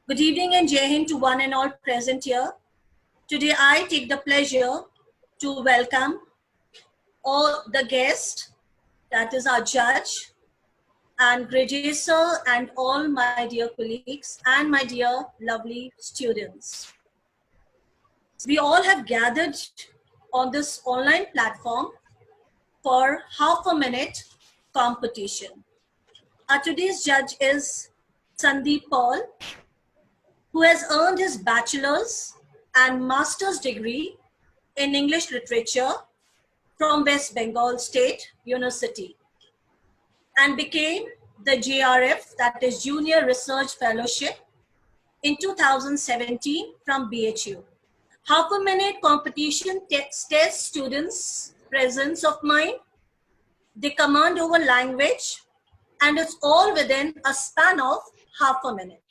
Good evening and Jai Hind to one and all present here. Today I take the pleasure to welcome all the guests, that is our judge and graduates and all my dear colleagues and my dear lovely students. We all have gathered on this online platform for half a minute competition. Our today's judge is Sandeep Paul, who has earned his bachelor's and master's degree in English literature from West Bengal State University and became the JRF, that is Junior Research Fellowship, in 2017 from BHU. Half a minute competition tests students' presence of mind, the command over language, and it's all within a span of half a minute.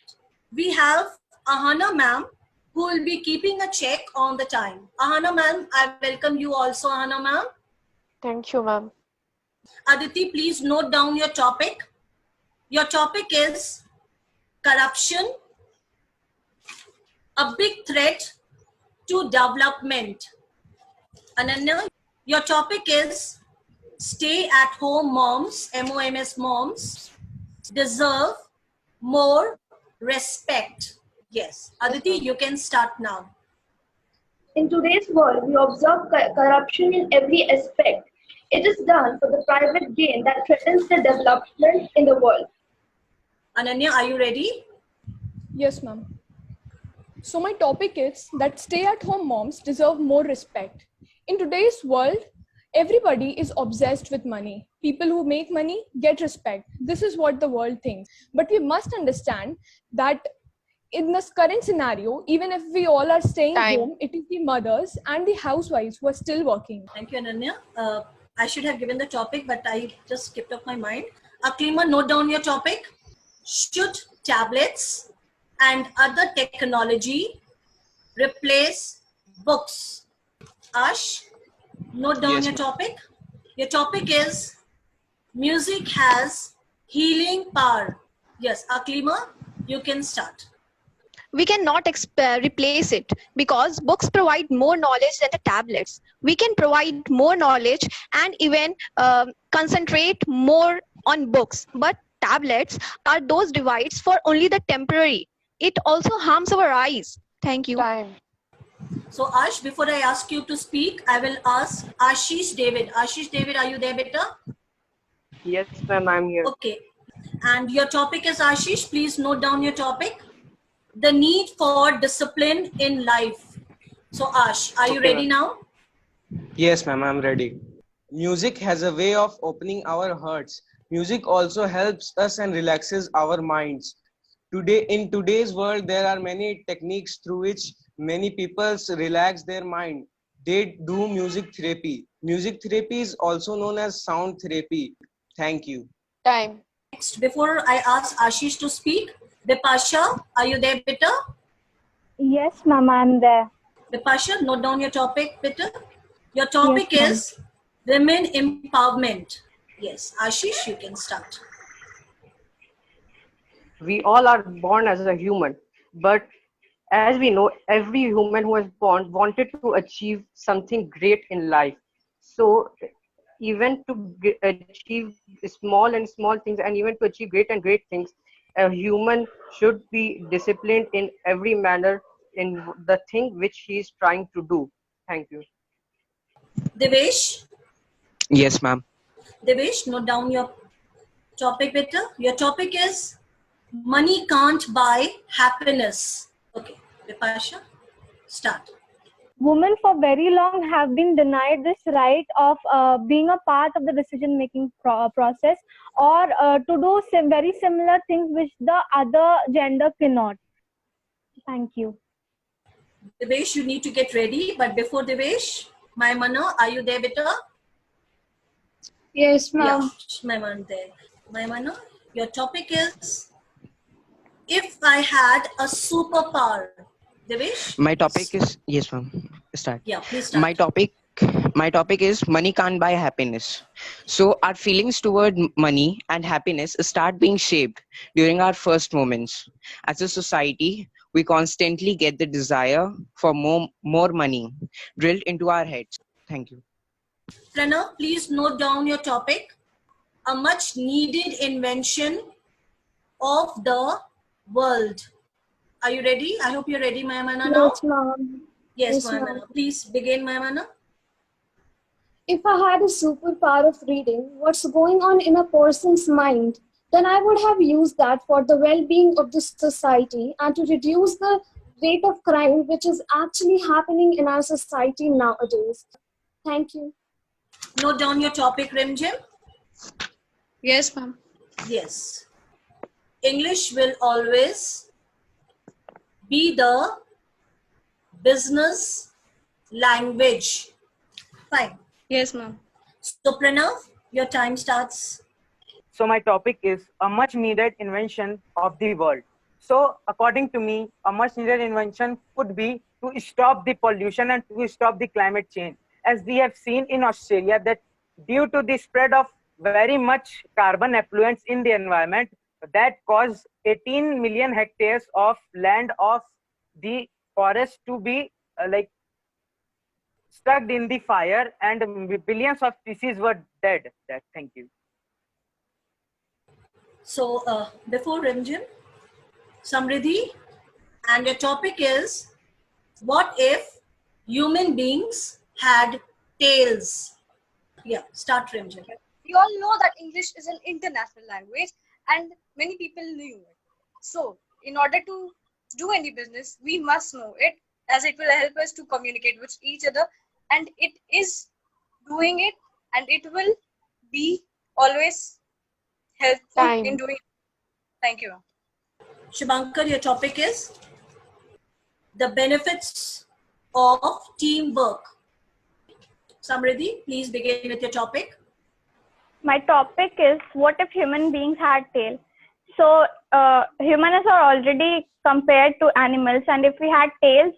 We have Ahana ma'am who will be keeping a check on the time. Ahana ma'am, I welcome you also, Ahana ma'am. Thank you, ma'am. Aditi, please note down your topic. Your topic is corruption, a big threat to development. Ananya, your topic is stay at home moms, MOMS moms, deserve more respect. Yes. Aditi, you can start now. In today's world, we observe corruption in every aspect. It is done for the private gain that threatens the development in the world. Ananya, are you ready? Yes, ma'am. So my topic is that stay-at-home moms deserve more respect. In today's world, everybody is obsessed with money. People who make money get respect. This is what the world thinks. But we must understand that in this current scenario, even if we all are staying home, it is the mothers and the housewives who are still working. Thank you, Ananya. I should have given the topic, but I just skipped off my mind. Aklima, note down your topic. Should tablets and other technology replace books? Ash, note down your topic. Your topic is music has healing power. Yes, Aklima, you can start. We cannot replace it because books provide more knowledge than the tablets. We can provide more knowledge and even concentrate more on books. But tablets are those devices for only the temporary. It also harms our eyes. Thank you. So Ash, before I ask you to speak, I will ask Ashish David. Ashish David, are you there, beta? Yes, ma'am, I'm here. Okay. And your topic is, Ashish, please note down your topic. The need for discipline in life. So Ash, are you ready now? Yes, ma'am, I'm ready. Music has a way of opening our hearts. Music also helps us and relaxes our minds. In today's world, there are many techniques through which many people relax their mind. They do music therapy. Music therapy is also known as sound therapy. Thank you. Time. Next, before I ask Ashish to speak, Bipasha, are you there, beta? Yes, ma'am, I'm there. Bipasha, note down your topic, beta. Your topic is women empowerment. Yes, Ashish, you can start. We all are born as a human, but as we know, every human who was born wanted to achieve something great in life. So even to achieve small things and even to achieve great things, a human should be disciplined in every manner in the thing which he is trying to do. Thank you. Devesh? Yes, ma'am. Devesh, note down your topic, beta. Your topic is money can't buy happiness. Okay, Bipasha, start. Women for very long have been denied this right of being a part of the decision-making process or to do very similar things which the other gender cannot. Thank you. Devesh, you need to get ready. But before Devesh, Maimana, are you there, beta? Yes, ma'am. Yeah, Maimana there. Maimana, your topic is if I had a superpower. Devesh? My topic is, yes, ma'am. Start. Yeah, please start. My topic is money can't buy happiness. So our feelings toward money and happiness start being shaped during our first moments. As a society, we constantly get the desire for more money drilled into our heads. Thank you. Pranav, please note down your topic. A much needed invention of the world. Are you ready? I hope you're ready, Mayamana, now. Yes, ma'am. Yes, Yes, ma'am. Mayamana. Please begin, Mayamana. If I had a superpower of reading what's going on in a person's mind, then I would have used that for the well-being of the society and to reduce the rate of crime which is actually happening in our society nowadays. Thank you. Note down your topic, Rimjim. Yes, ma'am. Yes. English will always be the business language. Fine. Yes, ma'am. So, Pranav, your time starts. So my topic is a much needed invention of the world. So according to me, a much needed invention could be to stop the pollution and to stop the climate change. As we have seen in Australia that due to the spread of very much carbon effluents in the environment, that caused 18 million hectares of land of the forest to be stuck in the fire, and billions of species were dead. Thank you. So, before Rimjim, Samriddhi, and your topic is, what if human beings had tails? Yeah, start, Rimjim. We all know that English is an international language and many people knew it. So, in order to do any business, we must know it, as it will help us to communicate with each other, and it is doing it, and it will be always helpful in doing it. Thank you. Shubhankar, your topic is the benefits of teamwork. Samriddhi, please begin with your topic. My topic is, what if human beings had tail? So humans are already compared to animals, and if we had tails,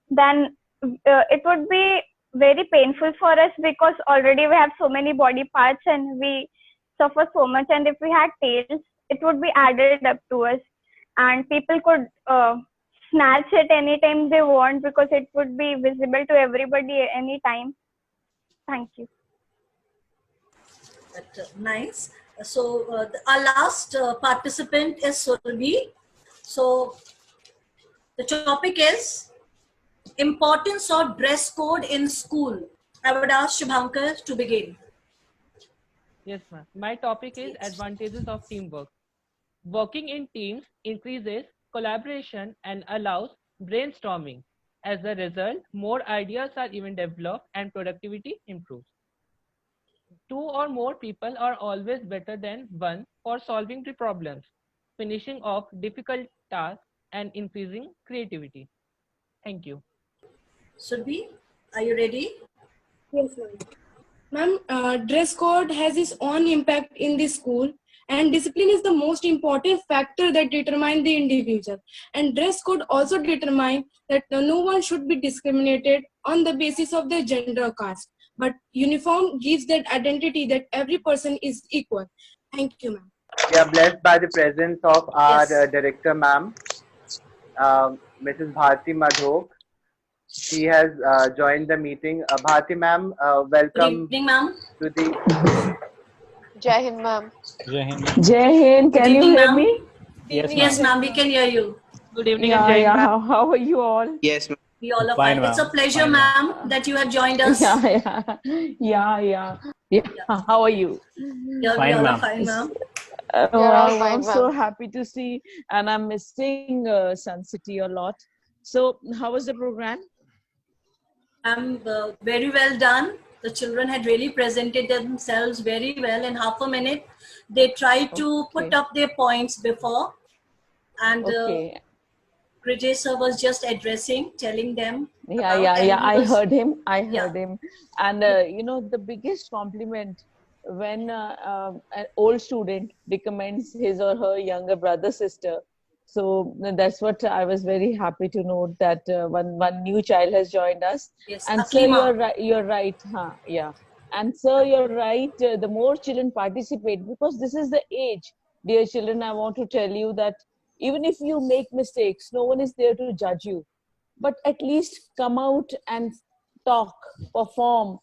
then it would be very painful for us, because already we have so many body parts and we suffer so much. And if we had tails, it would be added up to us, and people could snatch it anytime they want, because it would be visible to everybody anytime. Thank you. Nice. So our last participant is Surabhi. So the topic is importance of dress code in school. I would ask Shubhankar to begin. Yes, ma'am. My topic is advantages of teamwork. Working in teams increases collaboration and allows brainstorming. As a result, more ideas are even developed and productivity improves. 2 or more people are always better than 1 for solving the problems, finishing off difficult tasks, and increasing creativity. Thank you. Surabhi, are you ready? Yes, ma'am. Ma'am, dress code has its own impact in the school, and discipline is the most important factor that determines the individual. And dress code also determines that no one should be discriminated on the basis of their gender or caste. But uniform gives that identity that every person is equal. Thank you, ma'am. We are blessed by the presence of our director, ma'am, Mrs. Bharti Madhok. She has joined the meeting. Bharti ma'am, welcome. Good evening, ma'am. To the Jai Hind, ma'am. Jai Hind. Jai Hind, can you hear me? Yes, ma'am, we can hear you. Good evening. Yeah. How are you all? Yes, ma'am. We all are Fine, fine. It's a ma'am. pleasure, Fine, ma'am, that you have joined us. Yeah. How are you? We Fine, all are ma'am. fine, ma'am. Wow, fine, I'm ma'am. so happy to see, and I'm missing Sun City a lot. So, how was the program? Very well done. The children had really presented themselves very well in half a minute. They tried to put up their points before, and Okay. Grijay sir was just addressing, telling them. Yeah. I heard him. And the biggest compliment when an old student recommends his or her younger brother, sister, So that's what I was very happy to note, that one new child has joined us. Yes, And sir, Akima. you're right. Huh? Yeah. And sir, you're right. The more children participate, because this is the age, dear children, I want to tell you that even if you make mistakes, no one is there to judge you. But at least come out and talk, perform,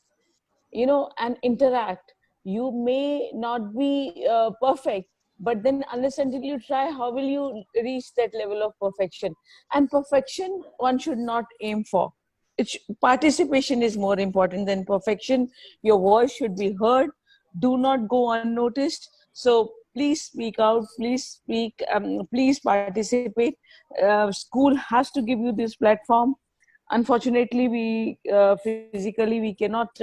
and interact. You may not be perfect, but then unless until you try, how will you reach that level of perfection? And perfection one should not aim for. Participation is more important than perfection. Your voice should be heard. Do not go unnoticed. So please speak out, please speak, please participate. School has to give you this platform. Unfortunately, we physically we cannot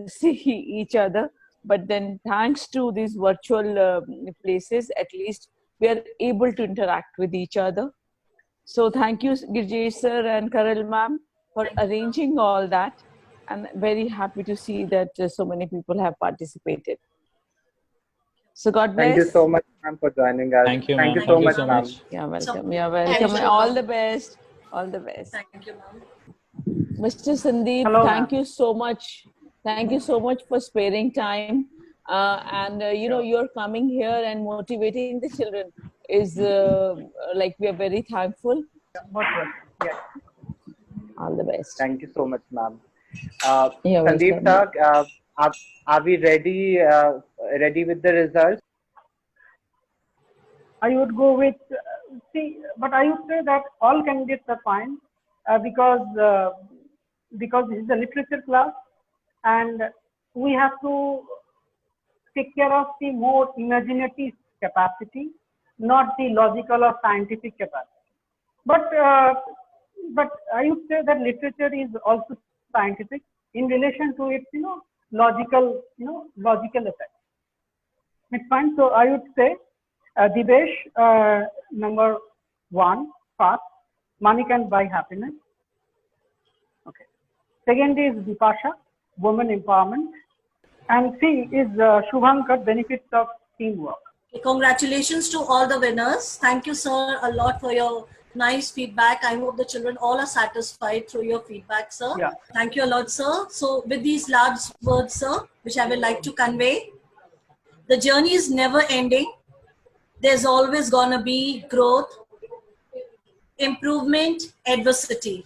see each other, but then thanks to these virtual places, at least we are able to interact with each other. So thank you, Girjesh sir and Karal ma'am, for arranging all that, and very happy to see that so many people have participated. So God bless. Thank you so much, ma'am, for joining us. Thank you, Thank ma'am. you so much, ma'am. You're welcome. So- You're welcome. Thank you, All ma'am. the best. All the best. Thank you, ma'am. Mr. Sandeep, Hello, thank ma'am. you so much. Thank you so much for sparing time. And you're coming here and motivating the children is like we are very thankful. Most welcome. Yes. All the best. Thank you so much, ma'am. You're Sandeep welcome. sir, are we ready with the results? I would go with, but I would say that all candidates are fine because this is a literature class and we have to take care of the more imaginative capacity, not the logical or scientific capacity. But I would say that literature is also scientific in relation to its logical effect. It's fine. So I would say Divesh, number 1, first, money can buy happiness. Okay. Second is Vipasha, women empowerment. And C is Shubhankar, benefits of teamwork. Congratulations to all the winners. Thank you, sir, a lot for your nice feedback. I hope the children all are satisfied through your feedback, sir. Yeah. Thank you a lot, sir. So with these last words, sir, which I would like to convey, the journey is never ending. There's always gonna be growth, improvement, adversity.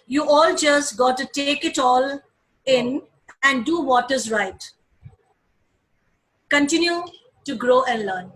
You all just got to take it all in and do what is right. Continue to grow and learn.